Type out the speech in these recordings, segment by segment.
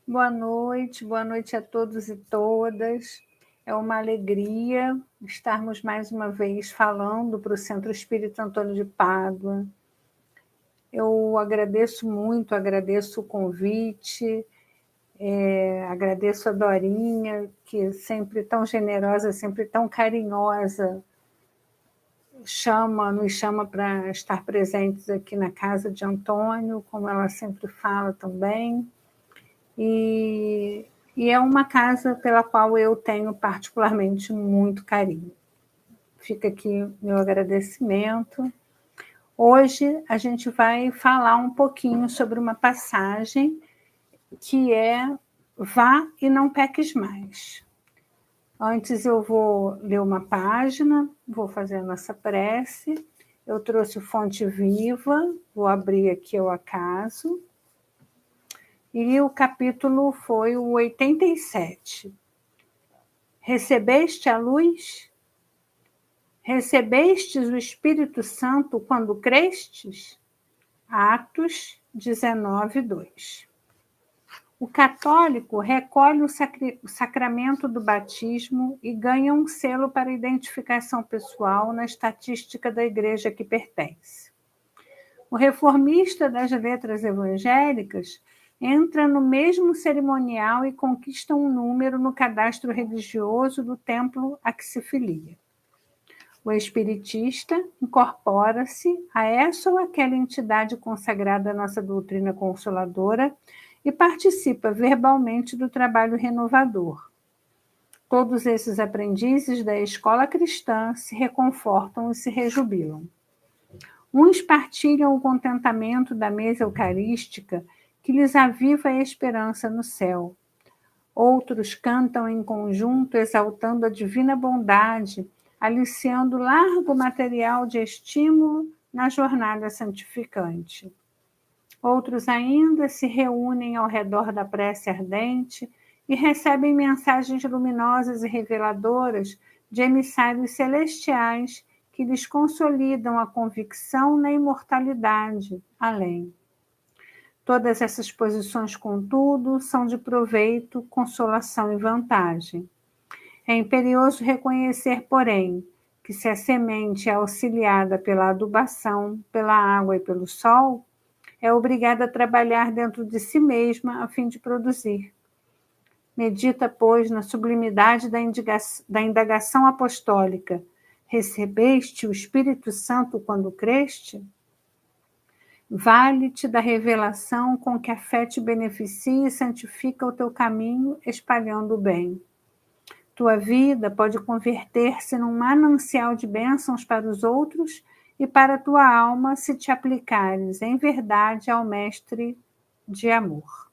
Boa noite a todos e todas. É uma alegria estarmos mais uma vez falando para o Centro Espírita Antônio de Pádua. Eu agradeço muito, agradeço o convite, agradeço a Dorinha, que sempre tão generosa, sempre tão carinhosa, nos chama para estar presentes aqui na casa de Antônio, como ela sempre fala também. E é uma casa pela qual eu tenho particularmente muito carinho. Fica aqui meu agradecimento. Hoje a gente vai falar um pouquinho sobre uma passagem que é Vá e não peques mais. Antes eu vou ler uma página, vou fazer a nossa prece. Eu trouxe o Fonte Viva, vou abrir aqui ao acaso. E o capítulo foi o 87. Recebeste a luz? Recebestes o Espírito Santo quando crestes? Atos 19, 2. O católico recolhe o sacramento do batismo e ganha um selo para identificação pessoal na estatística da igreja que pertence. O reformista das letras evangélicas entra no mesmo cerimonial e conquista um número no cadastro religioso do templo a que se filia. O espiritista incorpora-se a essa ou aquela entidade consagrada à nossa doutrina consoladora e participa verbalmente do trabalho renovador. Todos esses aprendizes da escola cristã se reconfortam e se rejubilam. Uns partilham o contentamento da mesa eucarística que lhes aviva a esperança no céu. Outros cantam em conjunto exaltando a divina bondade, aliciando largo material de estímulo na jornada santificante. Outros ainda se reúnem ao redor da prece ardente e recebem mensagens luminosas e reveladoras de emissários celestiais que lhes consolidam a convicção na imortalidade além. Todas essas posições, contudo, são de proveito, consolação e vantagem. É imperioso reconhecer, porém, que se a semente é auxiliada pela adubação, pela água e pelo sol, é obrigada a trabalhar dentro de si mesma a fim de produzir. Medita, pois, na sublimidade da indagação apostólica. Recebeste o Espírito Santo quando creste? Vale-te da revelação com que a fé te beneficia e santifica o teu caminho, espalhando o bem. Tua vida pode converter-se num manancial de bênçãos para os outros e para a tua alma, se te aplicares em verdade ao Mestre de amor.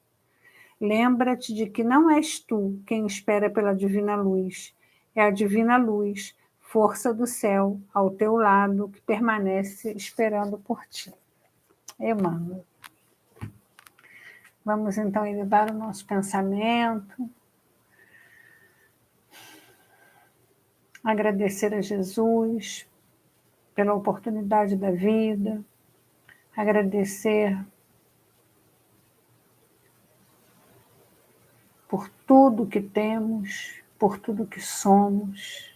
Lembra-te de que não és tu quem espera pela divina luz, é a divina luz, força do céu, ao teu lado, que permanece esperando por ti. Emmanuel. Vamos então elevar o nosso pensamento, agradecer a Jesus pela oportunidade da vida, agradecer por tudo que temos, por tudo que somos.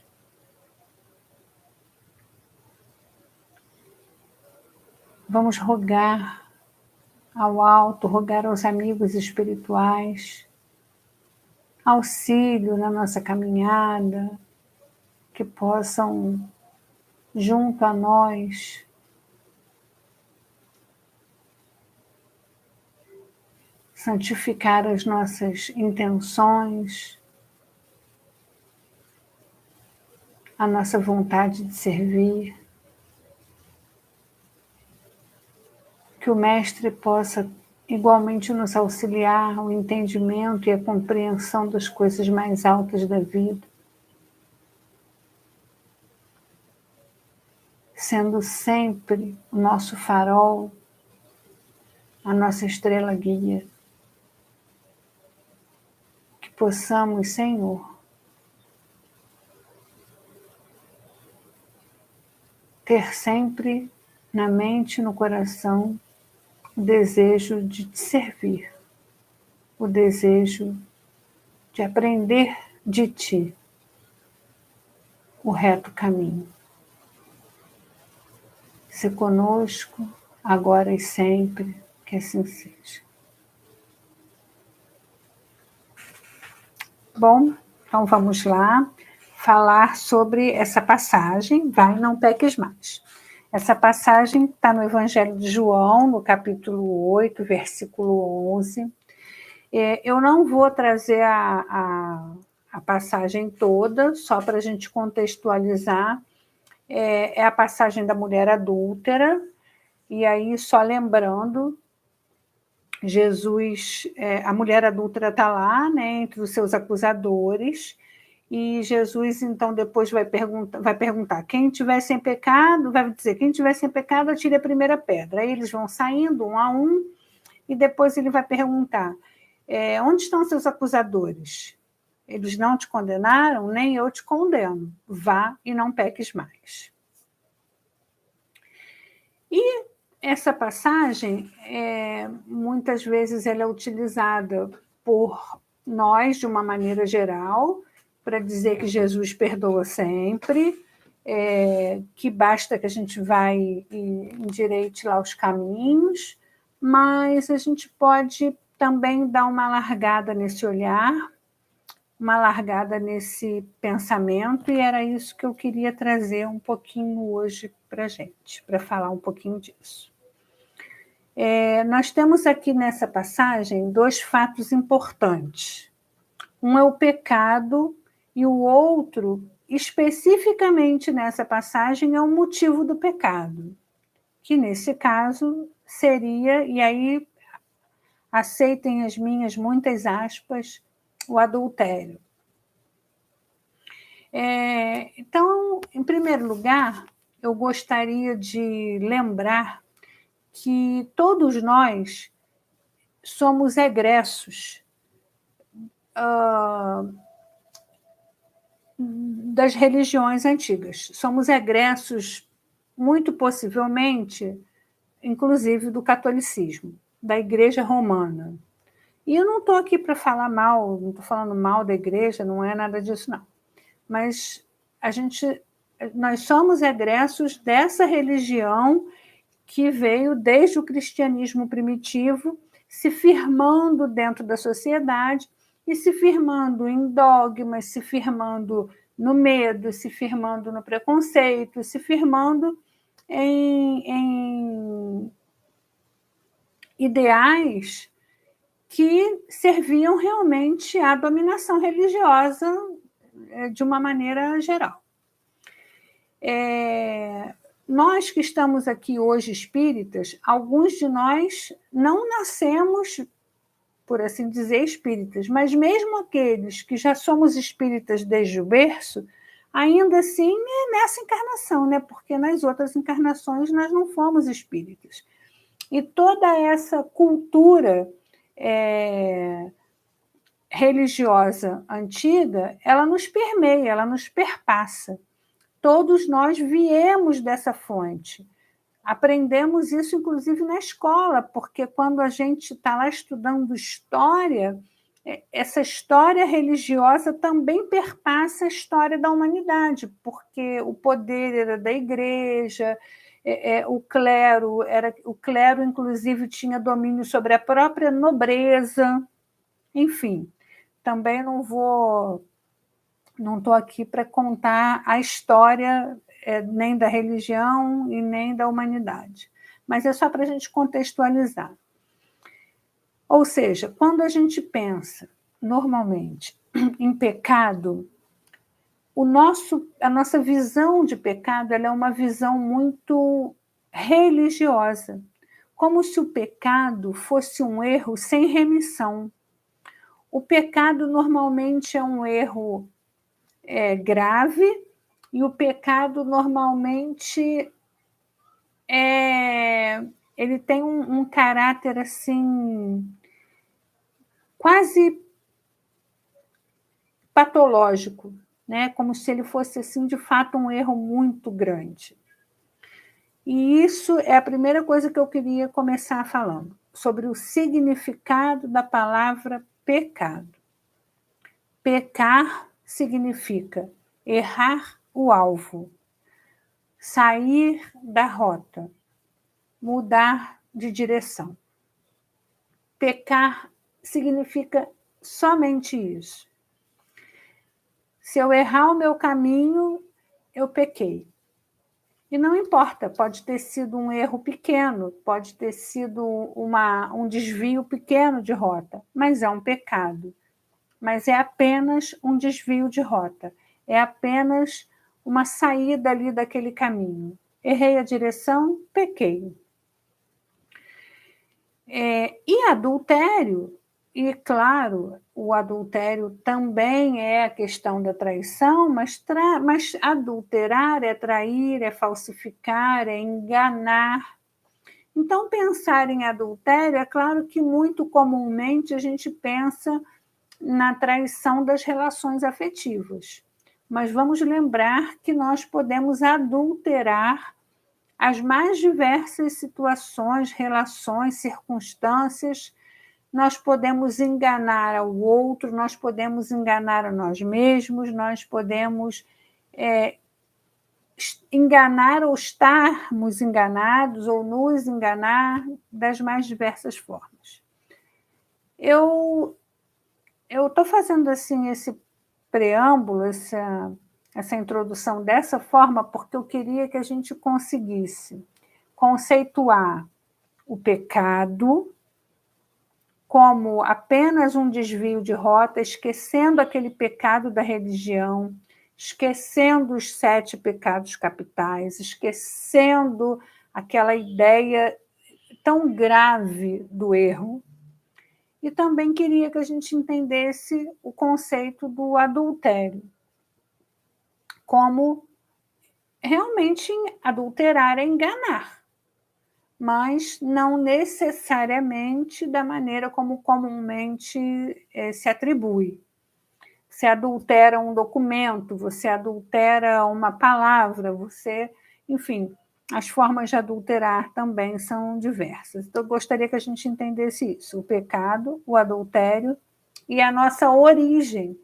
Vamos rogar ao alto, rogar aos amigos espirituais, auxílio na nossa caminhada, que possam, junto a nós, santificar as nossas intenções, a nossa vontade de servir. Que o Mestre possa igualmente nos auxiliar o entendimento e a compreensão das coisas mais altas da vida, sendo sempre o nosso farol, a nossa estrela guia. Que possamos, Senhor, ter sempre na mente e no coração o desejo de te servir, o desejo de aprender de ti o reto caminho. Se conosco, agora e sempre, que assim seja. Bom, então vamos lá falar sobre essa passagem, vai, não peques mais. Essa passagem está no Evangelho de João, no capítulo 8, versículo 11. Eu não vou trazer a passagem toda, só para a gente contextualizar. É a passagem da mulher adúltera, e aí, só lembrando, Jesus, a mulher adúltera está lá, né, entre os seus acusadores, e Jesus, então, depois vai perguntar, quem tiver sem pecado, vai dizer, quem tiver sem pecado, atire a primeira pedra. Aí eles vão saindo, um a um, e depois ele vai perguntar, onde estão seus acusadores? Eles não te condenaram, nem eu te condeno. Vá e não peques mais. E essa passagem, muitas vezes, ela é utilizada por nós, de uma maneira geral, para dizer que Jesus perdoa sempre, que basta que a gente vá e endireite lá os caminhos, mas a gente pode também dar uma largada nesse olhar, uma largada nesse pensamento, e era isso que eu queria trazer um pouquinho hoje para a gente, para falar um pouquinho disso. Nós temos aqui nessa passagem 2 fatos importantes. Um é o pecado e o outro, especificamente nessa passagem, é o motivo do pecado, que nesse caso seria, e aí aceitem as minhas muitas aspas, o adultério. Então, em primeiro lugar, eu gostaria de lembrar que todos nós somos egressos das religiões antigas. Somos egressos, muito possivelmente, inclusive do catolicismo, da Igreja Romana. E eu não estou aqui para falar mal, não estou falando mal da igreja, não é nada disso, não. Mas nós somos egressos dessa religião que veio desde o cristianismo primitivo, se firmando dentro da sociedade e se firmando em dogmas, se firmando no medo, se firmando no preconceito, se firmando em ideais que serviam realmente à dominação religiosa de uma maneira geral. Nós que estamos aqui hoje espíritas, alguns de nós não nascemos, por assim dizer, espíritas, mas mesmo aqueles que já somos espíritas desde o berço, ainda assim é nessa encarnação, né? Porque nas outras encarnações nós não fomos espíritas. E toda essa cultura religiosa antiga, ela nos permeia, ela nos perpassa. Todos nós viemos dessa fonte. Aprendemos isso, inclusive, na escola, porque quando a gente está lá estudando história, essa história religiosa também perpassa a história da humanidade, porque o poder era da igreja, o clero, inclusive, tinha domínio sobre a própria nobreza. Enfim, também não estou aqui para contar a história nem da religião e nem da humanidade, mas é só para a gente contextualizar. Ou seja, quando a gente pensa, normalmente, em pecado, a nossa visão de pecado ela é uma visão muito religiosa, como se o pecado fosse um erro sem remissão. O pecado normalmente é um erro grave, e o pecado normalmente ele tem um caráter assim quase patológico, né? Como se ele fosse assim de fato um erro muito grande. E isso é a primeira coisa que eu queria começar falando, sobre o significado da palavra pecado. Pecar significa errar o alvo, sair da rota, mudar de direção. Pecar significa somente isso. Se eu errar o meu caminho, eu pequei. E não importa, pode ter sido um erro pequeno, pode ter sido um desvio pequeno de rota, mas é um pecado. Mas é apenas um desvio de rota, é apenas uma saída ali daquele caminho. Errei a direção, pequei. E adultério, e claro, o adultério também é a questão da traição, mas adulterar é trair, é falsificar, é enganar. Então, pensar em adultério, é claro que muito comumente a gente pensa na traição das relações afetivas. Mas vamos lembrar que nós podemos adulterar as mais diversas situações, relações, circunstâncias. Nós podemos enganar ao outro, nós podemos enganar a nós mesmos, nós podemos enganar ou estarmos enganados ou nos enganar das mais diversas formas. Eu estou fazendo assim esse preâmbulo, essa introdução dessa forma, porque eu queria que a gente conseguisse conceituar o pecado como apenas um desvio de rota, esquecendo aquele pecado da religião, esquecendo os 7 pecados capitais, esquecendo aquela ideia tão grave do erro. E também queria que a gente entendesse o conceito do adultério, como realmente adulterar é enganar, mas não necessariamente da maneira como comumente se atribui. Você adultera um documento, você adultera uma palavra, enfim, as formas de adulterar também são diversas. Então, eu gostaria que a gente entendesse isso, o pecado, o adultério e a nossa origem.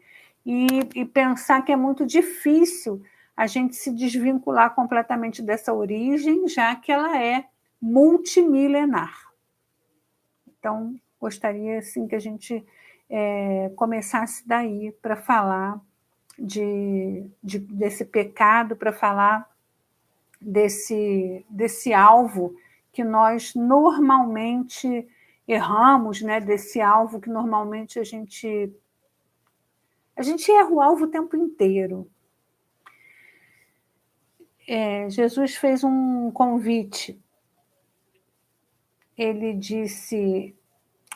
E pensar que é muito difícil a gente se desvincular completamente dessa origem, já que ela é multimilenar. Então, gostaria assim, que a gente começasse daí para falar desse pecado, para falar desse alvo que nós normalmente erramos, né? Desse alvo que normalmente a gente erra o alvo o tempo inteiro. Jesus fez um convite. Ele disse: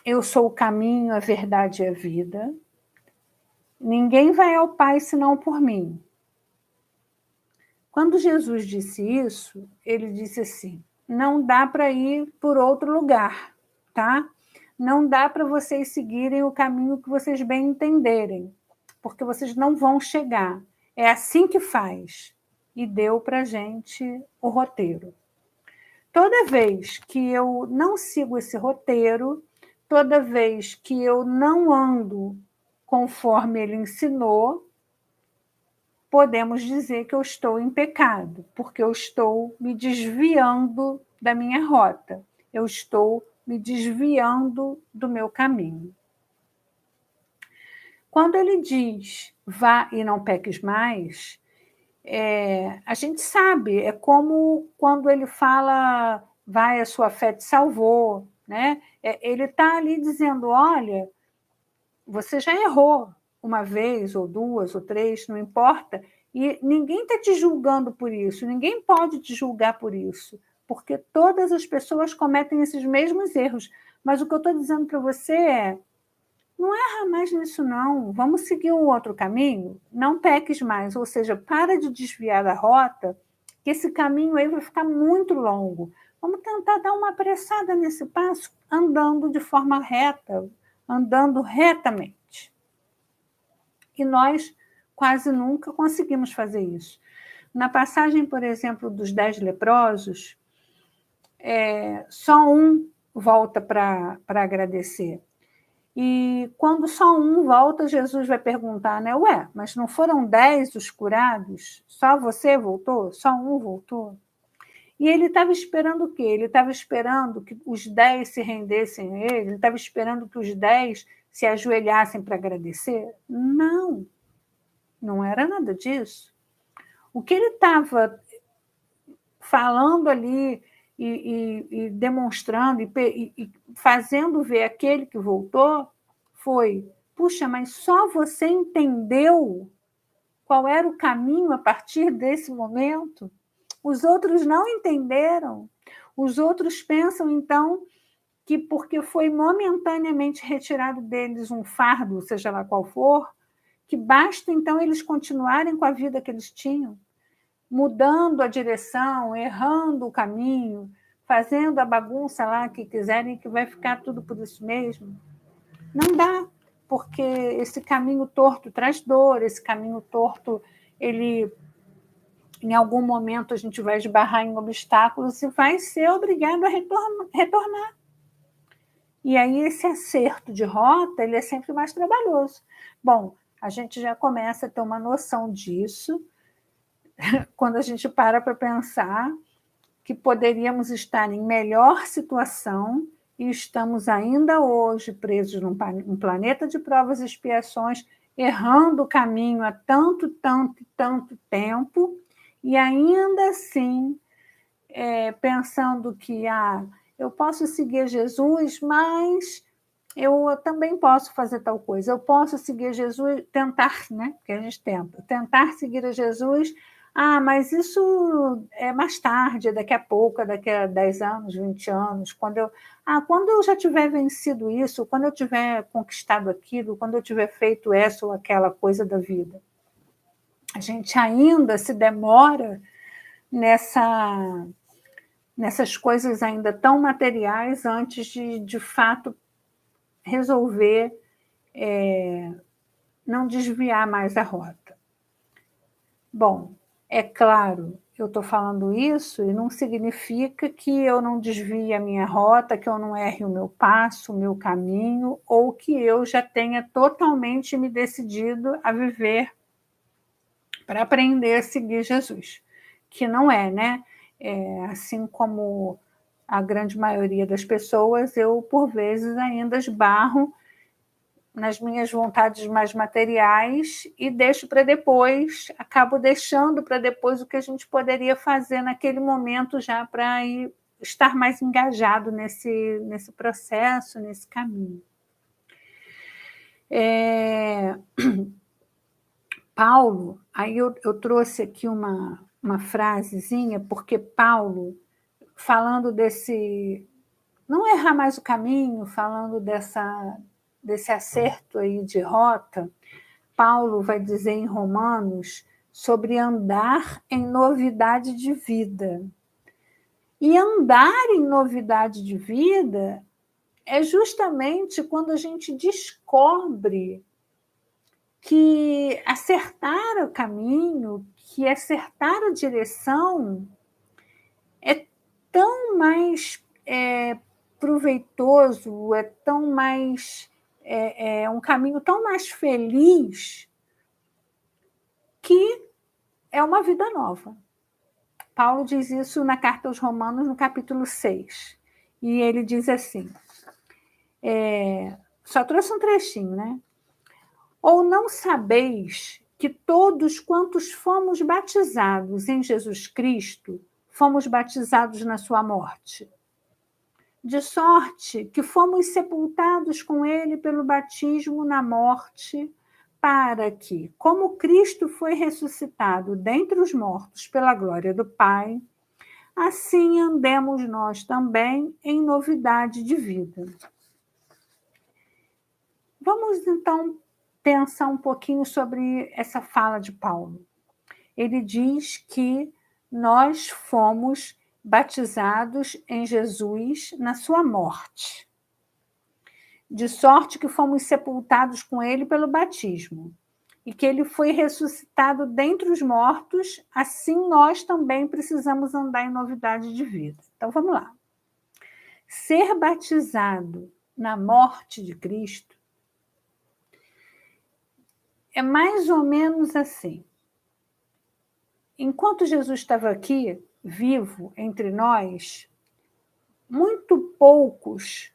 eu sou o caminho, a verdade e a vida. Ninguém vai ao Pai senão por mim. Quando Jesus disse isso, ele disse assim: não dá para ir por outro lugar, tá? Não dá para vocês seguirem o caminho que vocês bem entenderem, porque vocês não vão chegar. É assim que faz. E deu para a gente o roteiro. Toda vez que eu não sigo esse roteiro, toda vez que eu não ando conforme ele ensinou, podemos dizer que eu estou em pecado, porque eu estou me desviando da minha rota, eu estou me desviando do meu caminho. Quando ele diz, vá e não peques mais, a gente sabe, é como quando ele fala, vai, a sua fé te salvou, né? Ele está ali dizendo, olha, você já errou uma vez, ou 2, ou 3, não importa, e ninguém está te julgando por isso, ninguém pode te julgar por isso, porque todas as pessoas cometem esses mesmos erros. Mas o que eu estou dizendo para você não erra mais nisso, não. Vamos seguir um outro caminho? Não peques mais, ou seja, para de desviar da rota, que esse caminho aí vai ficar muito longo. Vamos tentar dar uma apressada nesse passo, andando de forma reta, andando retamente. E nós quase nunca conseguimos fazer isso. Na passagem, por exemplo, dos 10 leprosos, só um volta para agradecer. E quando só um volta, Jesus vai perguntar, né? Ué, mas não foram 10 os curados? Só você voltou? Só um voltou? E ele estava esperando o quê? Ele estava esperando que os 10 se rendessem a ele? Ele estava esperando que os 10 se ajoelhassem para agradecer? Não, não era nada disso. O que ele estava falando ali e demonstrando e fazendo ver aquele que voltou foi: puxa, mas só você entendeu qual era o caminho a partir desse momento? Os outros não entenderam. Os outros pensam, então, que porque foi momentaneamente retirado deles um fardo, seja lá qual for, que basta, então, eles continuarem com a vida que eles tinham, mudando a direção, errando o caminho, fazendo a bagunça lá que quiserem, que vai ficar tudo por isso mesmo. Não dá, porque esse caminho torto traz dor, esse caminho torto, ele, em algum momento, a gente vai esbarrar em obstáculos e vai ser obrigado a retornar. E aí esse acerto de rota, ele é sempre mais trabalhoso. Bom, a gente já começa a ter uma noção disso quando a gente para pensar que poderíamos estar em melhor situação e estamos ainda hoje presos num planeta de provas e expiações, errando o caminho há tanto tempo, e ainda assim pensando que eu posso seguir Jesus, mas eu também posso fazer tal coisa. Eu posso seguir Jesus, tentar, né? Porque a gente tentar seguir a Jesus. Mas isso é mais tarde, daqui a pouco, daqui a 10 anos, 20 anos, quando eu já tiver vencido isso, quando eu tiver conquistado aquilo, quando eu tiver feito essa ou aquela coisa da vida. A gente ainda se demora nessas coisas ainda tão materiais antes de fato, resolver não desviar mais a rota. Bom, é claro, eu estou falando isso e não significa que eu não desvie a minha rota, que eu não erre o meu passo, o meu caminho, ou que eu já tenha totalmente me decidido a viver para aprender a seguir Jesus. Que não é, né? Assim como a grande maioria das pessoas, eu, por vezes, ainda esbarro nas minhas vontades mais materiais e deixo para depois, acabo deixando para depois o que a gente poderia fazer naquele momento já para estar mais engajado nesse processo, nesse caminho. Paulo, aí eu trouxe aqui uma frasezinha, porque Paulo, falando desse não errar mais o caminho, falando desse acerto aí de rota, Paulo vai dizer em Romanos sobre andar em novidade de vida. E andar em novidade de vida é justamente quando a gente descobre que acertar o caminho, que acertar a direção é tão mais proveitoso, é tão mais um caminho tão mais feliz que é uma vida nova. Paulo diz isso na carta aos Romanos, no capítulo 6. E ele diz assim, só trouxe um trechinho, né? Ou não sabeis que todos quantos fomos batizados em Jesus Cristo, fomos batizados na sua morte? De sorte que fomos sepultados com ele pelo batismo na morte, para que, como Cristo foi ressuscitado dentre os mortos pela glória do Pai, assim andemos nós também em novidade de vida. Vamos, então, pensar um pouquinho sobre essa fala de Paulo. Ele diz que nós fomos batizados em Jesus na sua morte, de sorte que fomos sepultados com ele pelo batismo, e que ele foi ressuscitado dentre os mortos, assim nós também precisamos andar em novidade de vida. Então, vamos lá. Ser batizado na morte de Cristo é mais ou menos assim. Enquanto Jesus estava aqui, vivo entre nós, muito poucos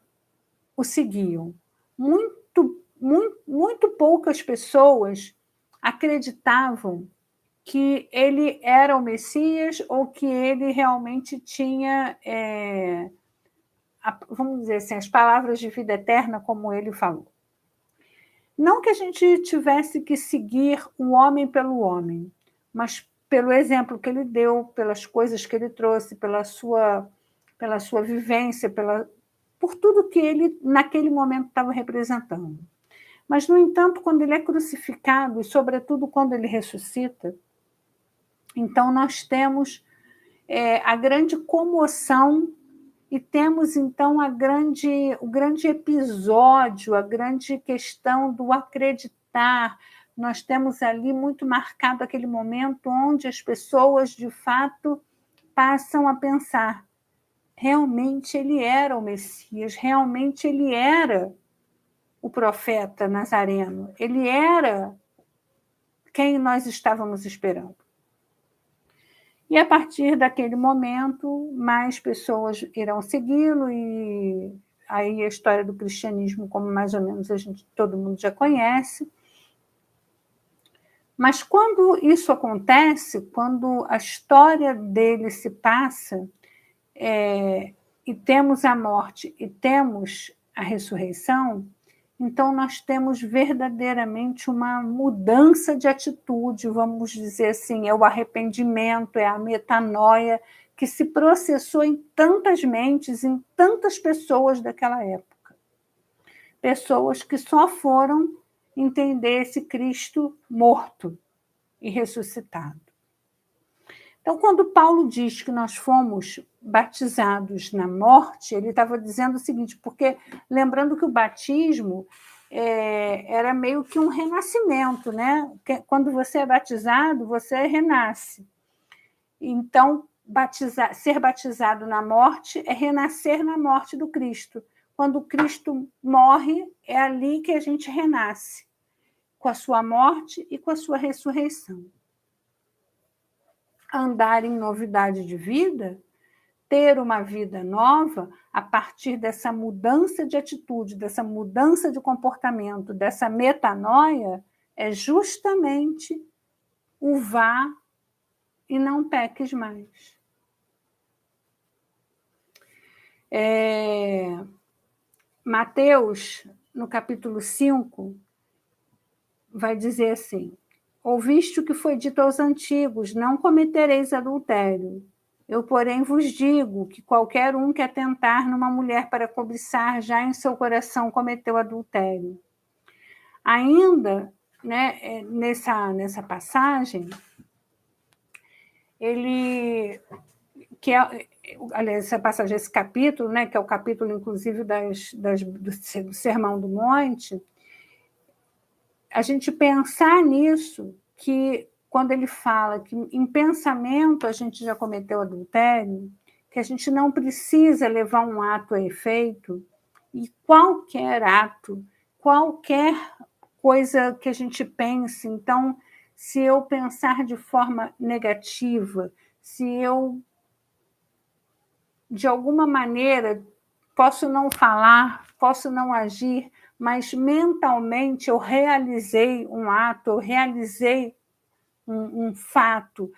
o seguiam. Muito poucas pessoas acreditavam que ele era o Messias ou que ele realmente tinha, vamos dizer assim, as palavras de vida eterna, como ele falou. Não que a gente tivesse que seguir o homem pelo homem, mas pelo exemplo que ele deu, pelas coisas que ele trouxe, pela sua vivência, por tudo que ele, naquele momento, estava representando. Mas, no entanto, quando ele é crucificado, e sobretudo quando ele ressuscita, então nós temos a grande comoção e temos, então, o grande episódio, a grande questão do acreditar. Nós temos ali muito marcado aquele momento onde as pessoas, de fato, passam a pensar: realmente ele era o Messias, realmente ele era o profeta nazareno, ele era quem nós estávamos esperando. E, a partir daquele momento, mais pessoas irão segui-lo, e aí a história do cristianismo, como mais ou menos todo mundo já conhece. Mas quando isso acontece, quando a história dele se passa, e temos a morte e temos a ressurreição, então nós temos verdadeiramente uma mudança de atitude, vamos dizer assim, é o arrependimento, é a metanoia que se processou em tantas mentes, em tantas pessoas daquela época. Pessoas que só foram entender esse Cristo morto e ressuscitado. Então, quando Paulo diz que nós fomos batizados na morte, ele estava dizendo o seguinte, porque lembrando que o batismo era meio que um renascimento, né? Quando você é batizado, você renasce. Então, ser batizado na morte é renascer na morte do Cristo. Quando o Cristo morre, é ali que a gente renasce, com a sua morte e com a sua ressurreição. Andar em novidade de vida, ter uma vida nova a partir dessa mudança de atitude, dessa mudança de comportamento, dessa metanoia, é justamente o vá e não peques mais. Mateus, no capítulo 5, vai dizer assim: ouviste o que foi dito aos antigos, não cometereis adultério. Eu, porém, vos digo que qualquer um que atentar numa mulher para cobiçar, já em seu coração cometeu adultério. Ainda, né, nessa passagem, aliás, essa passagem, esse capítulo, né, que é o capítulo, inclusive, do Sermão do Monte, a gente pensar nisso, que quando ele fala que em pensamento a gente já cometeu adultério, que a gente não precisa levar um ato a efeito, e qualquer ato, qualquer coisa que a gente pense, então, se eu pensar de forma negativa, se eu, de alguma maneira, posso não falar, posso não agir, mas mentalmente eu realizei um ato, eu realizei um fato.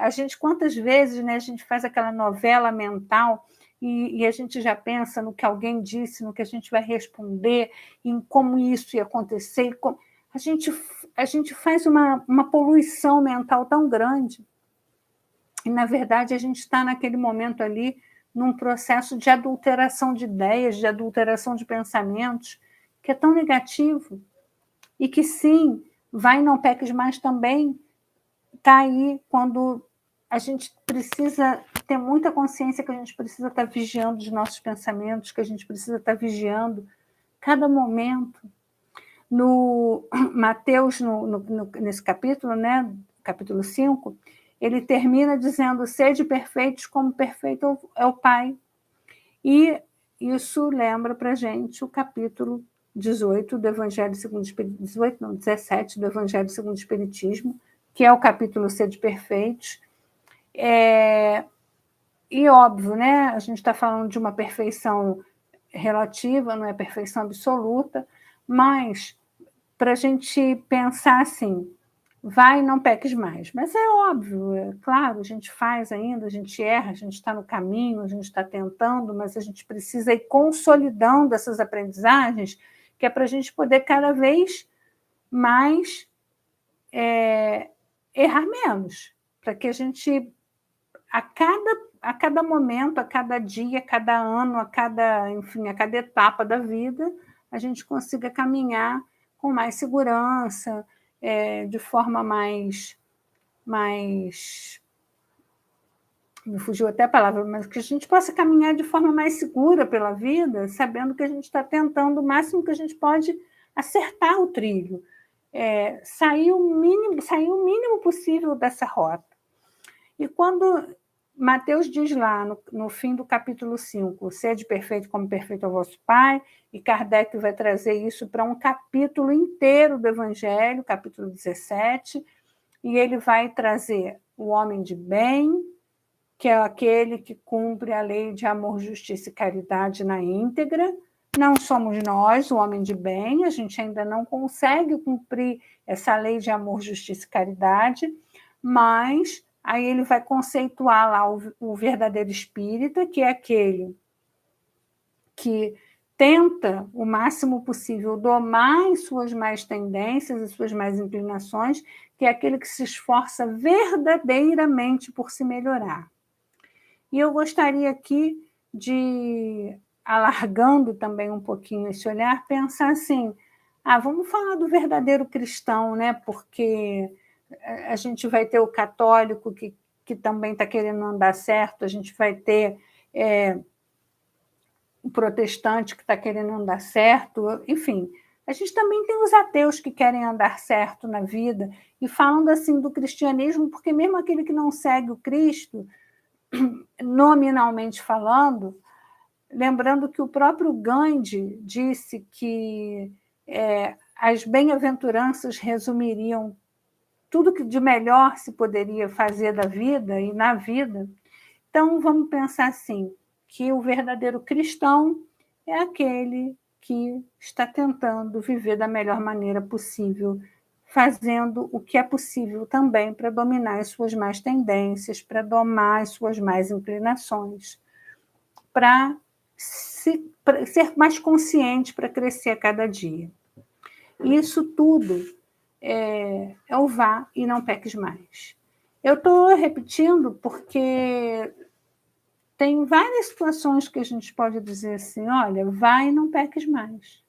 A gente, quantas vezes, né, a gente faz aquela novela mental e a gente já pensa no que alguém disse, no que a gente vai responder, em como isso ia acontecer. A gente faz uma poluição mental tão grande. E, na verdade, a gente está naquele momento ali num processo de adulteração de ideias, de adulteração de pensamentos, que é tão negativo. E que, sim, vai não peques mais também está aí quando a gente precisa ter muita consciência que a gente precisa estar vigiando os nossos pensamentos, que a gente precisa estar vigiando cada momento. No Mateus, nesse capítulo, né, capítulo 5, ele termina dizendo: sede perfeitos como perfeito é o Pai. E isso lembra para a gente o capítulo 18 do Evangelho segundo o Espiritismo, 18 não, 17 do Evangelho segundo o Espiritismo, que é o capítulo Sede Perfeitos. E óbvio, né? A gente está falando de uma perfeição relativa, não é perfeição absoluta, mas para a gente pensar assim, vai, não peques mais. Mas é óbvio, é claro, a gente faz ainda, a gente erra, a gente está no caminho, a gente está tentando, mas a gente precisa ir consolidando essas aprendizagens, que é para a gente poder cada vez mais errar menos, para que a gente, a cada momento, a cada dia, a cada ano, enfim, a cada etapa da vida, a gente consiga caminhar com mais segurança, de forma mais. Me fugiu até a palavra, mas que a gente possa caminhar de forma mais segura pela vida, sabendo que a gente está tentando o máximo que a gente pode acertar o trilho, sair o mínimo possível dessa rota. E quando Mateus diz lá, no fim do capítulo 5, sede perfeito como perfeito é o vosso Pai, e Kardec vai trazer isso para um capítulo inteiro do Evangelho, capítulo 17, e ele vai trazer o homem de bem, que é aquele que cumpre a lei de amor, justiça e caridade na íntegra. Não somos nós, o homem de bem, a gente ainda não consegue cumprir essa lei de amor, justiça e caridade, mas aí ele vai conceituar lá o verdadeiro espírita, que é aquele que tenta o máximo possível domar as suas más tendências, as suas más inclinações, que é aquele que se esforça verdadeiramente por se melhorar. E eu gostaria aqui de, alargando também um pouquinho esse olhar, pensar assim, vamos falar do verdadeiro cristão, né? Porque a gente vai ter o católico que também está querendo andar certo, a gente vai ter o protestante que está querendo andar certo, enfim. A gente também tem os ateus que querem andar certo na vida, e falando assim do cristianismo, porque mesmo aquele que não segue o Cristo, nominalmente falando, lembrando que o próprio Gandhi disse que as bem-aventuranças resumiriam tudo que de melhor se poderia fazer da vida e na vida. Então, vamos pensar assim, que o verdadeiro cristão é aquele que está tentando viver da melhor maneira possível, fazendo o que é possível também para dominar as suas más tendências, para domar as suas más inclinações, para ser mais consciente, para crescer a cada dia. Isso tudo é o vá e não peques mais. Eu estou repetindo porque tem várias situações que a gente pode dizer assim, olha, vai e não peques mais.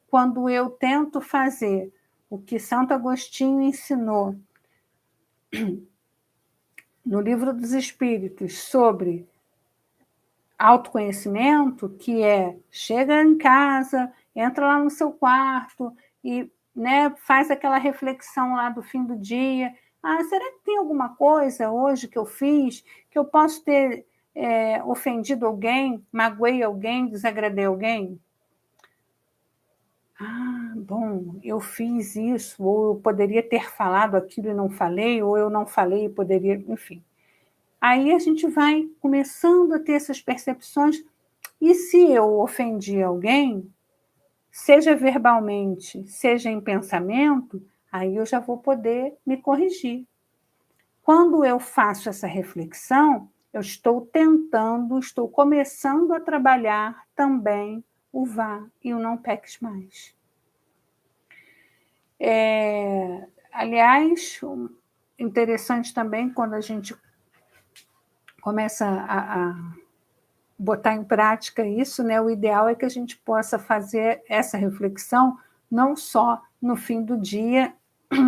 Quando eu tento fazer o que Santo Agostinho ensinou no Livro dos Espíritos sobre autoconhecimento, que chega em casa, entra lá no seu quarto e faz aquela reflexão lá do fim do dia. Será que tem alguma coisa hoje que eu fiz que eu posso ter ofendido alguém, magoei alguém, desagradei alguém? Bom, eu fiz isso, ou eu poderia ter falado aquilo e não falei, ou eu não falei e poderia, enfim. Aí a gente vai começando a ter essas percepções, e se eu ofendi alguém, seja verbalmente, seja em pensamento, aí eu já vou poder me corrigir. Quando eu faço essa reflexão, eu estou começando a trabalhar também o vá e o não peques mais. Aliás, interessante também quando a gente começa a botar em prática isso, o ideal é que a gente possa fazer essa reflexão não só no fim do dia,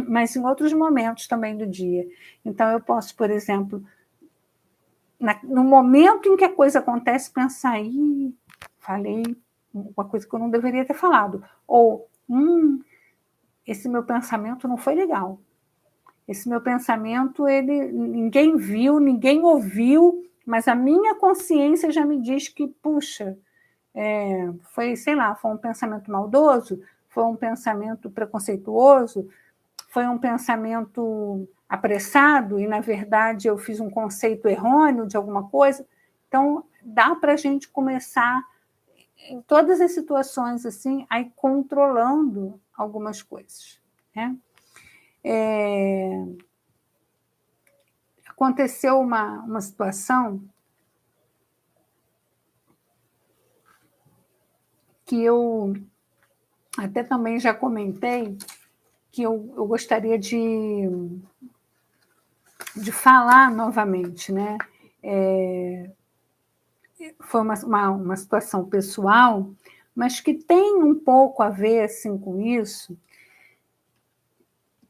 mas em outros momentos também do dia. Então, eu posso, por exemplo, no momento em que a coisa acontece, pensar, falei uma coisa que eu não deveria ter falado. Ou, esse meu pensamento não foi legal. Esse meu pensamento, ninguém viu, ninguém ouviu, mas a minha consciência já me diz que, puxa, Foi, sei lá, foi um pensamento maldoso, foi um pensamento preconceituoso, foi um pensamento apressado e, na verdade, eu fiz um conceito errôneo de alguma coisa. Então, dá para a gente começar, em todas as situações, assim, a ir controlando algumas coisas, né? Aconteceu uma situação que eu até também já comentei, que eu gostaria de falar novamente, né? Foi uma situação pessoal, mas que tem um pouco a ver assim, com isso,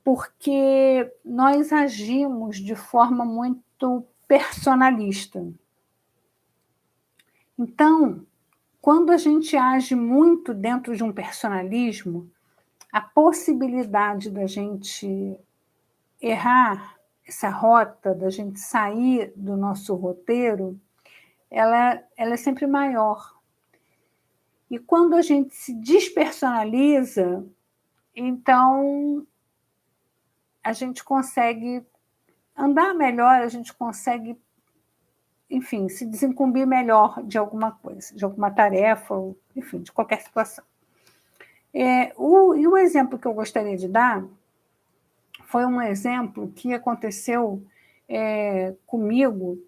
porque nós agimos de forma muito personalista. Então, quando a gente age muito dentro de um personalismo, a possibilidade da gente errar essa rota, da gente sair do nosso roteiro, ela é sempre maior. E quando a gente se despersonaliza, então a gente consegue andar melhor, a gente consegue, enfim, se desincumbir melhor de alguma coisa, de alguma tarefa, ou, enfim, de qualquer situação. E o exemplo que eu gostaria de dar foi um exemplo que aconteceu comigo,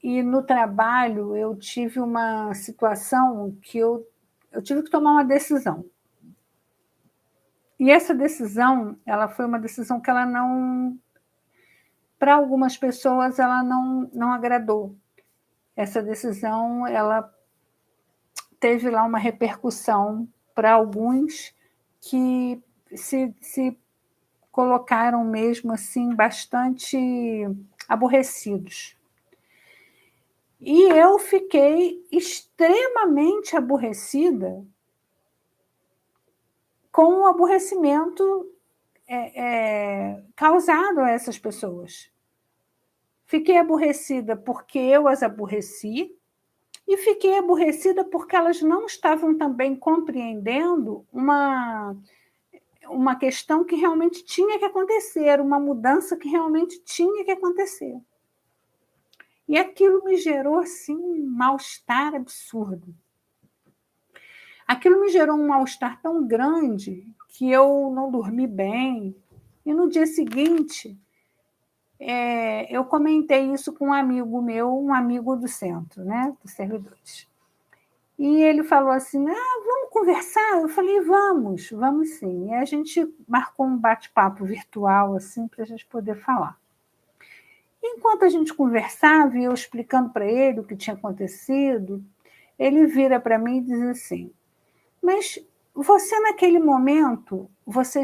e no trabalho eu tive uma situação que eu tive que tomar uma decisão. E essa decisão, ela foi uma decisão que ela não, para algumas pessoas, ela não agradou. Essa decisão, ela teve lá uma repercussão para alguns que se colocaram mesmo assim bastante aborrecidos. E eu fiquei extremamente aborrecida com o aborrecimento causado a essas pessoas. Fiquei aborrecida porque eu as aborreci e fiquei aborrecida porque elas não estavam também compreendendo uma questão que realmente tinha que acontecer, uma mudança que realmente tinha que acontecer. E aquilo me gerou assim, um mal-estar absurdo. Aquilo me gerou um mal-estar tão grande que eu não dormi bem. E no dia seguinte, eu comentei isso com um amigo meu, um amigo do centro, né, dos servidores. E ele falou assim, vamos conversar? Eu falei, vamos sim. E a gente marcou um bate-papo virtual assim, para a gente poder falar. Enquanto a gente conversava, e eu explicando para ele o que tinha acontecido, ele vira para mim e diz assim, mas você naquele momento, você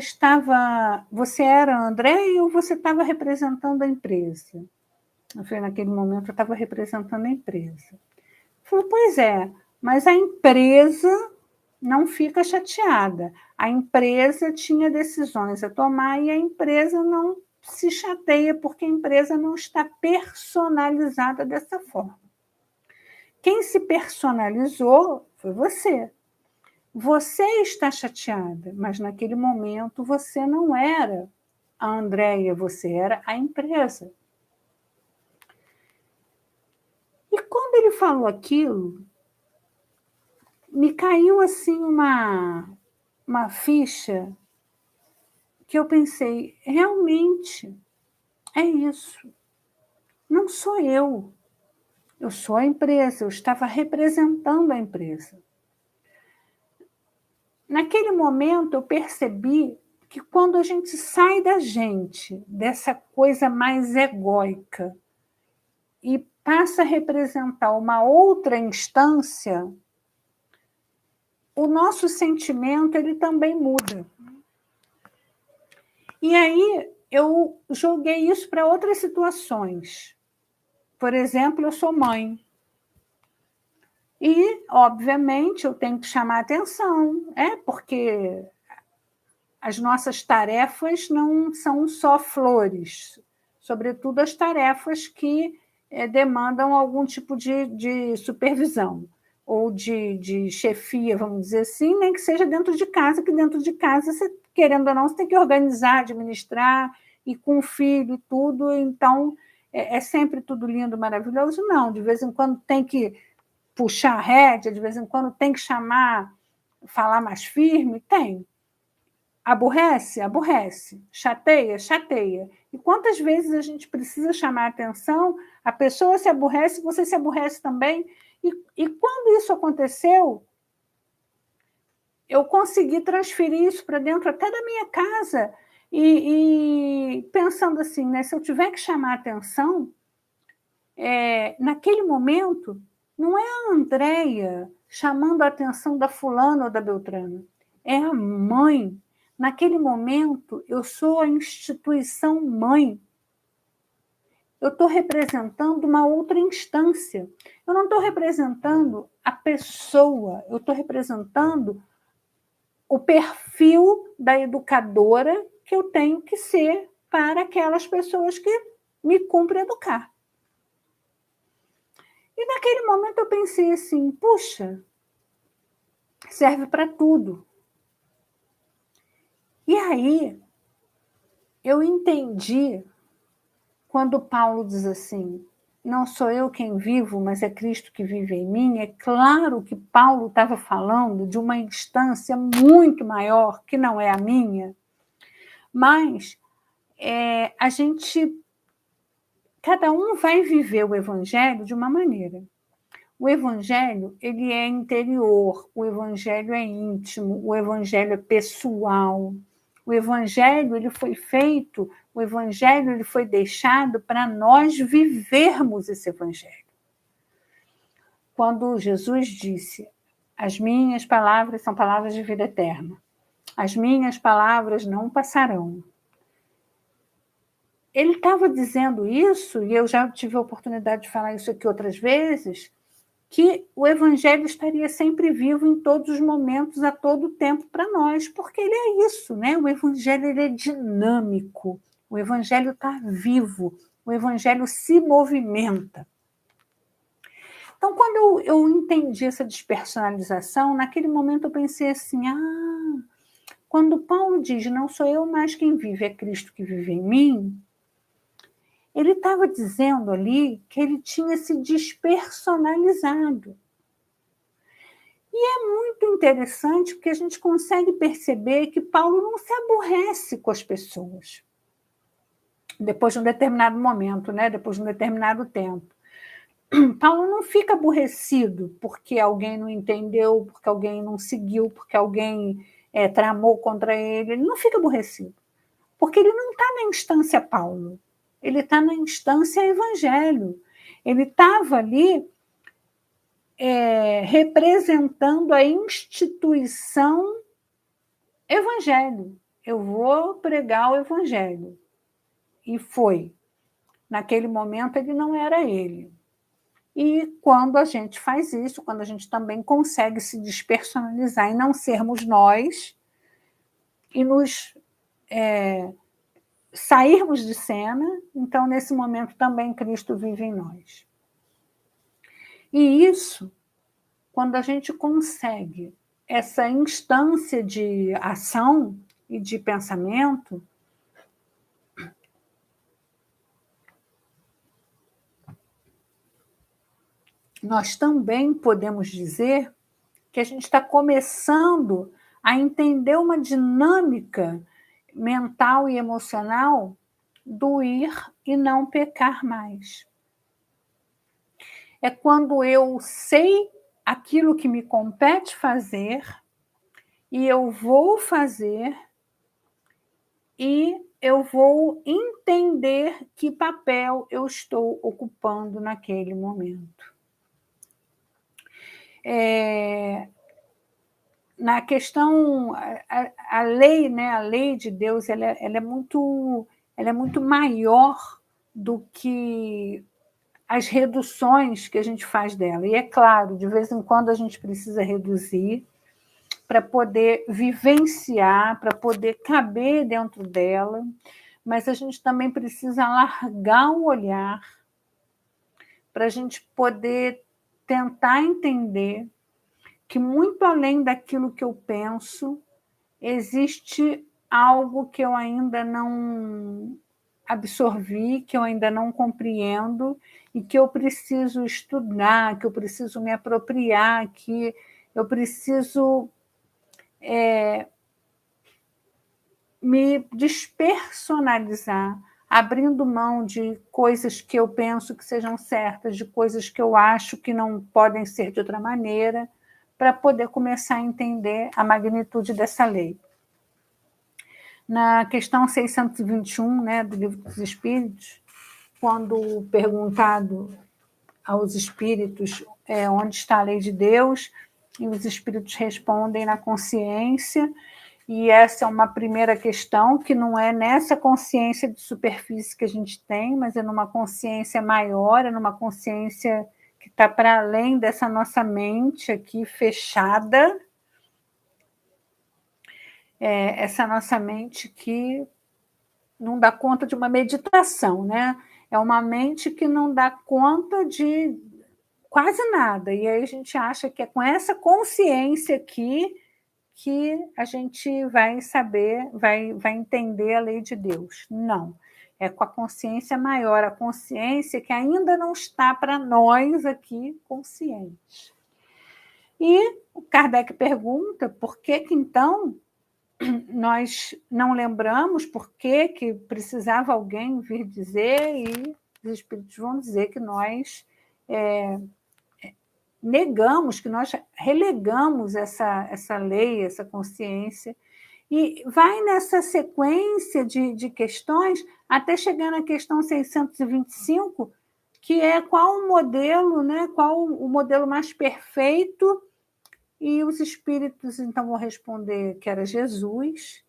era a Andréia ou você estava representando a empresa? Eu falei, naquele momento eu estava representando a empresa. Ele falou, pois é, mas a empresa não fica chateada. A empresa tinha decisões a tomar e a empresa não se chateia porque a empresa não está personalizada dessa forma. Quem se personalizou foi você. Você está chateada, mas naquele momento você não era a Andréia, você era a empresa. E quando ele falou aquilo, me caiu assim uma ficha que eu pensei, realmente é isso. Não sou eu sou a empresa, eu estava representando a empresa. Naquele momento eu percebi que quando a gente sai da gente, dessa coisa mais egóica, e passa a representar uma outra instância, o nosso sentimento ele também muda. E aí eu joguei isso para outras situações. Por exemplo, eu sou mãe. E, obviamente, eu tenho que chamar atenção, porque as nossas tarefas não são só flores, sobretudo as tarefas que demandam algum tipo de supervisão, ou de chefia, vamos dizer assim, nem que seja dentro de casa, que dentro de casa, você, querendo ou não, você tem que organizar, administrar, e com o filho e tudo, então é sempre tudo lindo, maravilhoso? Não, de vez em quando tem que puxar a rédea, de vez em quando tem que chamar, falar mais firme? Tem. Aborrece? Aborrece. Chateia? Chateia. E quantas vezes a gente precisa chamar a atenção, a pessoa se aborrece, você se aborrece também. E quando isso aconteceu, eu consegui transferir isso para dentro até da minha casa. E pensando assim, né, se eu tiver que chamar a atenção, naquele momento, não é a Andréia chamando a atenção da fulana ou da Beltrana, é a mãe. Naquele momento, eu sou a instituição mãe. Eu estou representando uma outra instância. Eu não estou representando a pessoa, eu estou representando o perfil da educadora que eu tenho que ser para aquelas pessoas que me cumprem educar. E naquele momento eu pensei assim, puxa, serve para tudo. E aí eu entendi quando Paulo diz assim, não sou eu quem vivo, mas é Cristo que vive em mim. É claro que Paulo estava falando de uma instância muito maior, que não é a minha, mas a gente, cada um vai viver o evangelho de uma maneira. O evangelho, ele é interior, o evangelho é íntimo, o evangelho é pessoal. O evangelho, ele foi feito, o evangelho, ele foi deixado para nós vivermos esse evangelho. Quando Jesus disse, as minhas palavras são palavras de vida eterna, as minhas palavras não passarão. Ele estava dizendo isso, e eu já tive a oportunidade de falar isso aqui outras vezes, que o evangelho estaria sempre vivo em todos os momentos, a todo tempo para nós, porque ele é isso, né? O evangelho ele é dinâmico, o evangelho está vivo, o evangelho se movimenta. Então, quando eu entendi essa despersonalização, naquele momento eu pensei assim, quando Paulo diz, não sou eu mais quem vive, é Cristo que vive em mim, ele estava dizendo ali que ele tinha se despersonalizado. E é muito interessante porque a gente consegue perceber que Paulo não se aborrece com as pessoas depois de um determinado momento, né? Depois de um determinado tempo. Paulo não fica aborrecido porque alguém não entendeu, porque alguém não seguiu, porque alguém tramou contra ele. Ele não fica aborrecido, porque ele não está na instância Paulo, ele está na instância Evangelho. Ele estava ali representando a instituição Evangelho. Eu vou pregar o Evangelho. E foi. Naquele momento, ele não era ele. E quando a gente faz isso, quando a gente também consegue se despersonalizar e não sermos nós, e nos sairmos de cena, então, nesse momento, também Cristo vive em nós. E isso, quando a gente consegue essa instância de ação e de pensamento, nós também podemos dizer que a gente está começando a entender uma dinâmica mental e emocional do ir e não pecar mais. É quando eu sei aquilo que me compete fazer e eu vou fazer e eu vou entender que papel eu estou ocupando naquele momento. Na questão, a lei, né, a lei de Deus, ela é muito maior do que as reduções que a gente faz dela. E é claro, de vez em quando a gente precisa reduzir para poder vivenciar, para poder caber dentro dela, mas a gente também precisa alargar o olhar para a gente poder tentar entender que muito além daquilo que eu penso, existe algo que eu ainda não absorvi, que eu ainda não compreendo e que eu preciso estudar, que eu preciso me apropriar, que eu preciso me despersonalizar, abrindo mão de coisas que eu penso que sejam certas, de coisas que eu acho que não podem ser de outra maneira, para poder começar a entender a magnitude dessa lei. Na questão 621, né, do Livro dos Espíritos, quando perguntado aos espíritos onde está a lei de Deus, e os espíritos respondem na consciência, e essa é uma primeira questão, que não é nessa consciência de superfície que a gente tem, mas é numa consciência maior, é numa consciência que está para além dessa nossa mente aqui fechada, essa nossa mente que não dá conta de uma meditação, né? É uma mente que não dá conta de quase nada. E aí a gente acha que é com essa consciência aqui que a gente vai saber, vai entender a lei de Deus. Não. É com a consciência maior, a consciência que ainda não está para nós aqui conscientes. E o Kardec pergunta por que então nós não lembramos, por que precisava alguém vir dizer, e os espíritos vão dizer que nós negamos, que nós relegamos essa lei, essa consciência, e vai nessa sequência de questões até chegar na questão 625, que é qual o modelo, né, qual o modelo mais perfeito, e os espíritos então vão responder que era Jesus.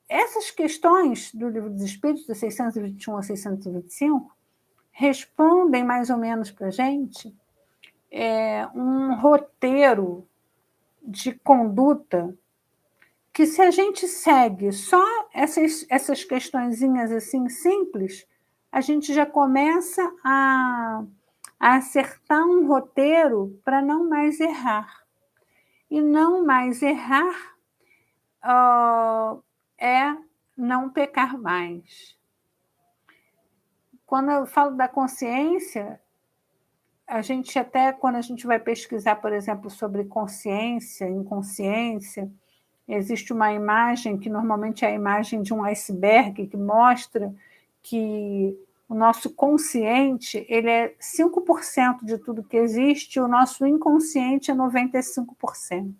Essas questões do Livro dos Espíritos, de 621 a 625, respondem mais ou menos para a gente um roteiro de conduta que, se a gente segue só essas questõezinhas assim simples, a gente já começa a acertar um roteiro para não mais errar. E não mais errar é não pecar mais. Quando eu falo da consciência, a gente até, quando a gente vai pesquisar, por exemplo, sobre consciência, inconsciência, existe uma imagem que normalmente é a imagem de um iceberg, que mostra que o nosso consciente ele é 5% de tudo que existe, e o nosso inconsciente é 95%.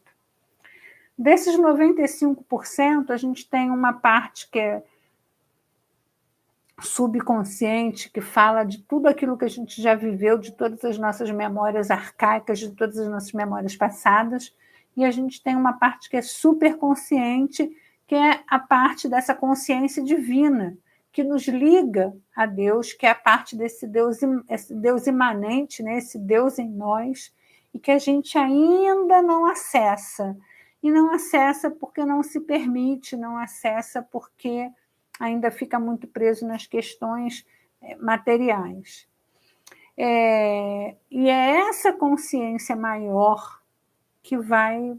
Desses 95%, a gente tem uma parte que é subconsciente, que fala de tudo aquilo que a gente já viveu, de todas as nossas memórias arcaicas, de todas as nossas memórias passadas, e a gente tem uma parte que é superconsciente, que é a parte dessa consciência divina, que nos liga a Deus, que é a parte desse Deus, esse Deus imanente, né? Esse Deus em nós, e que a gente ainda não acessa. E não acessa porque não se permite, não acessa porque ainda fica muito preso nas questões materiais. E é essa consciência maior que vai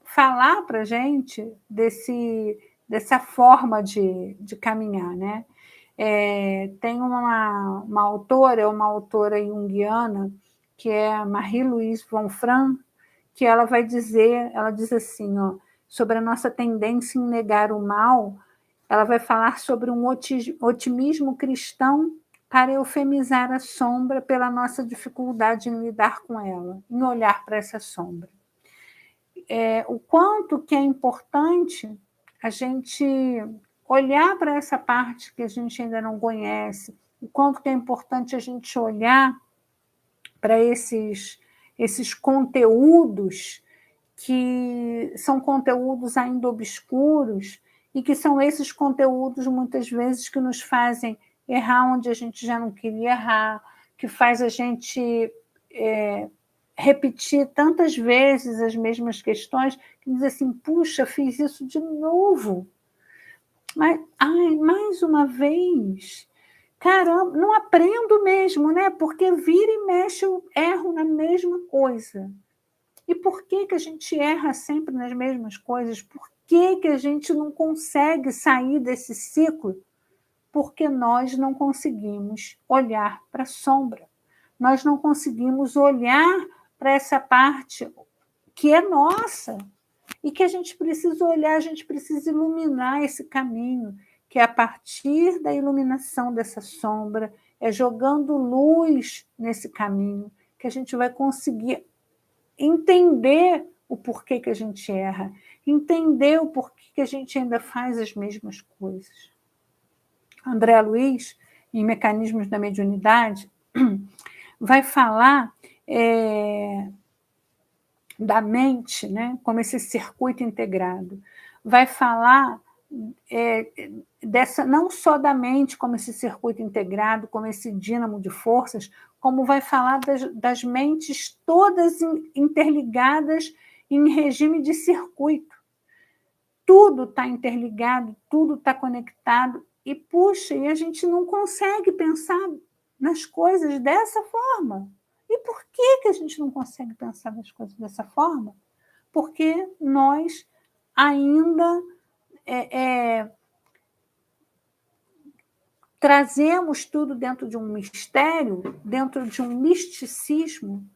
falar para a gente dessa forma de caminhar, né? Tem uma autora junguiana, que é a Marie-Louise von Franz, que ela diz assim, sobre a nossa tendência em negar o mal. Ela vai falar sobre um otimismo cristão para eufemizar a sombra pela nossa dificuldade em lidar com ela, em olhar para essa sombra. O quanto que é importante a gente olhar para essa parte que a gente ainda não conhece, o quanto que é importante a gente olhar para esses conteúdos que são conteúdos ainda obscuros, e que são esses conteúdos, muitas vezes, que nos fazem errar onde a gente já não queria errar, que faz a gente repetir tantas vezes as mesmas questões, que diz assim, puxa, fiz isso de novo. Mas, mais uma vez. Caramba, não aprendo mesmo, né? Porque vira e mexe eu erro na mesma coisa. E por que a gente erra sempre nas mesmas coisas? Por que a gente não consegue sair desse ciclo? Porque nós não conseguimos olhar para a sombra. Nós não conseguimos olhar para essa parte que é nossa e que a gente precisa olhar, a gente precisa iluminar esse caminho, que é a partir da iluminação dessa sombra, é jogando luz nesse caminho, que a gente vai conseguir entender o porquê que a gente erra, entender o porquê que a gente ainda faz as mesmas coisas. André Luiz, em Mecanismos da Mediunidade, vai falar da mente, né, como esse circuito integrado. Vai falar não só da mente como esse circuito integrado, como esse dínamo de forças, como vai falar das mentes todas interligadas em regime de circuito. Tudo está interligado, tudo está conectado, e puxa, e a gente não consegue pensar nas coisas dessa forma. E por que a gente não consegue pensar nas coisas dessa forma? Porque nós ainda trazemos tudo dentro de um mistério, dentro de um misticismo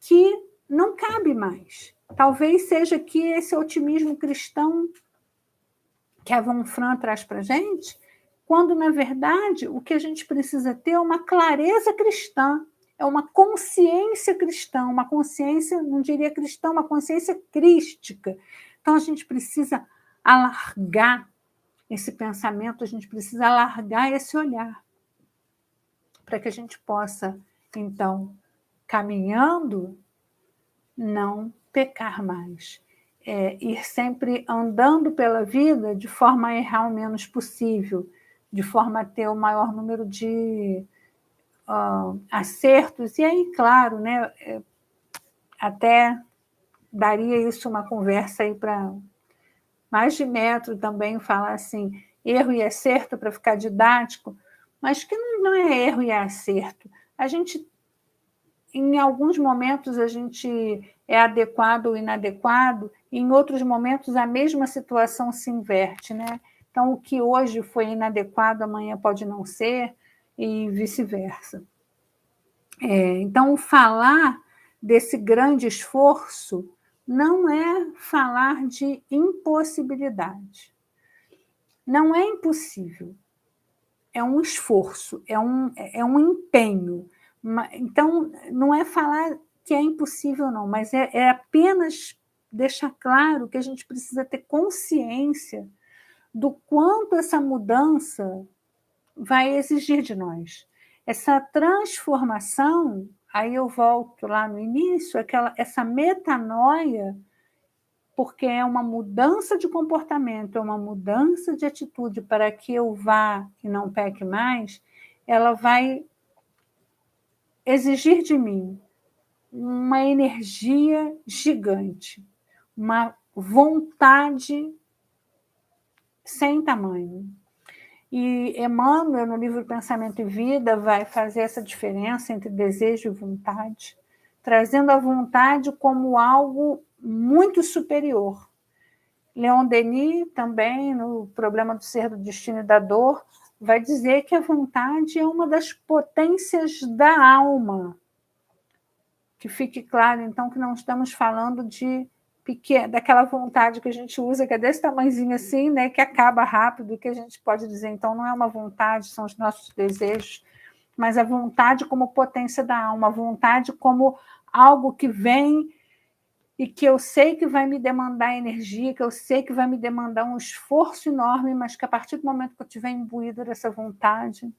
que não cabe mais. Talvez seja que esse otimismo cristão que a Von Fran traz para a gente, quando, na verdade, o que a gente precisa ter é uma clareza cristã, é uma consciência cristã, uma consciência, não diria cristã, uma consciência crística. Então, a gente precisa alargar esse pensamento, a gente precisa alargar esse olhar, para que a gente possa, então, caminhando, não pecar mais. Ir sempre andando pela vida de forma a errar o menos possível, de forma a ter o maior número de acertos. E aí, claro, né, até daria isso uma conversa aí para mais de metro também, falar assim, erro e acerto para ficar didático, mas que não é erro e acerto. A gente, em alguns momentos, a gente é adequado ou inadequado, e em outros momentos a mesma situação se inverte, né? Então, o que hoje foi inadequado, amanhã pode não ser, e vice-versa. Então, falar desse grande esforço não é falar de impossibilidade. Não é impossível, é um esforço, é um empenho. Então, não é falar que é impossível, não, mas é apenas deixar claro que a gente precisa ter consciência do quanto essa mudança vai exigir de nós. Essa transformação, aí eu volto lá no início, essa metanoia, porque é uma mudança de comportamento, é uma mudança de atitude para que eu vá e não peque mais, ela vai exigir de mim uma energia gigante, uma vontade sem tamanho. E Emmanuel, no livro Pensamento e Vida, vai fazer essa diferença entre desejo e vontade, trazendo a vontade como algo muito superior. Leon Denis, também, no Problema do Ser, do Destino e da Dor, vai dizer que a vontade é uma das potências da alma. Que fique claro, então, que não estamos falando daquela vontade que a gente usa, que é desse tamanhozinho assim, né, que acaba rápido, que a gente pode dizer, então, não é uma vontade, são os nossos desejos, mas a vontade como potência da alma, a vontade como algo que vem e que eu sei que vai me demandar energia, que eu sei que vai me demandar um esforço enorme, mas que a partir do momento que eu estiver imbuída dessa vontade,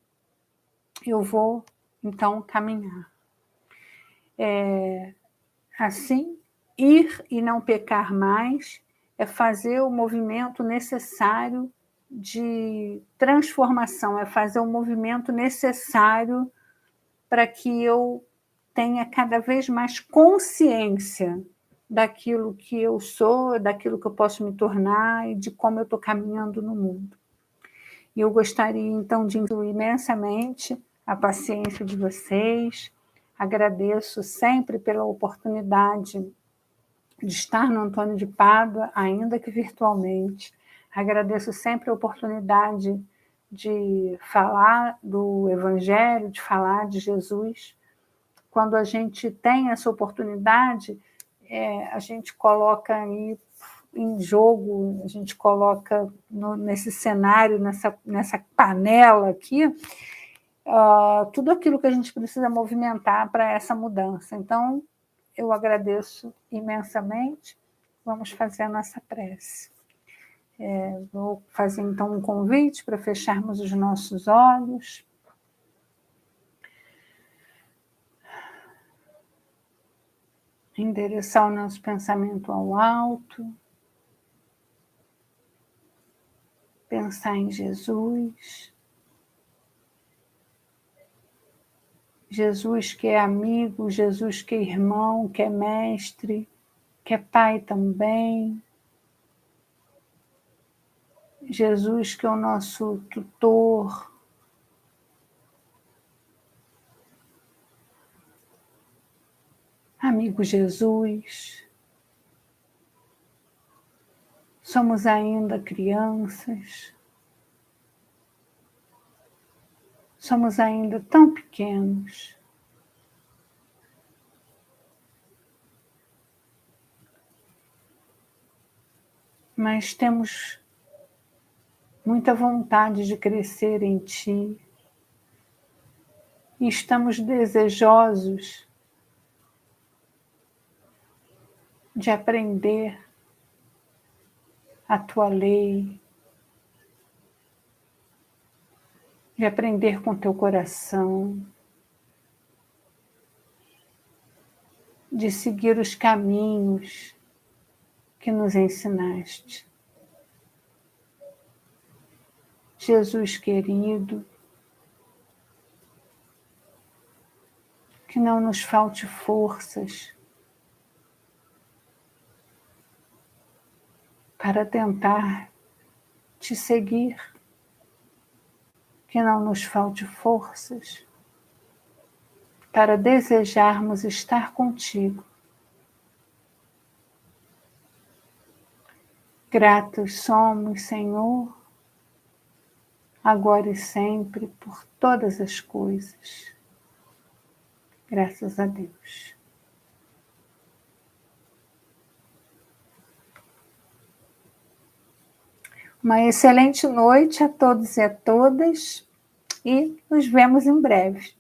eu vou, então, caminhar. Assim, ir e não pecar mais é fazer o movimento necessário de transformação, é fazer o movimento necessário para que eu tenha cada vez mais consciência daquilo que eu sou, daquilo que eu posso me tornar e de como eu estou caminhando no mundo. E eu gostaria, então, de incluir imensamente a paciência de vocês. Agradeço sempre pela oportunidade de estar no Antônio de Pádua, ainda que virtualmente. Agradeço sempre a oportunidade de falar do Evangelho, de falar de Jesus. Quando a gente tem essa oportunidade, a gente coloca aí em jogo, a gente coloca nesse cenário, nessa panela aqui, tudo aquilo que a gente precisa movimentar para essa mudança. Então, eu agradeço imensamente. Vamos fazer a nossa prece. Vou fazer, então, um convite para fecharmos os nossos olhos. Endereçar o nosso pensamento ao alto. Pensar em Jesus. Jesus que é amigo, Jesus que é irmão, que é mestre, que é pai também. Jesus que é o nosso tutor. Amigo Jesus. Somos ainda crianças. Somos ainda tão pequenos. Mas temos muita vontade de crescer em Ti. E estamos desejosos de aprender a Tua lei, de aprender com Teu coração, de seguir os caminhos que nos ensinaste. Jesus querido, que não nos falte forças para tentar Te seguir, que não nos falte forças para desejarmos estar contigo. Gratos somos, Senhor, agora e sempre, por todas as coisas. Graças a Deus. Uma excelente noite a todos e a todas e nos vemos em breve.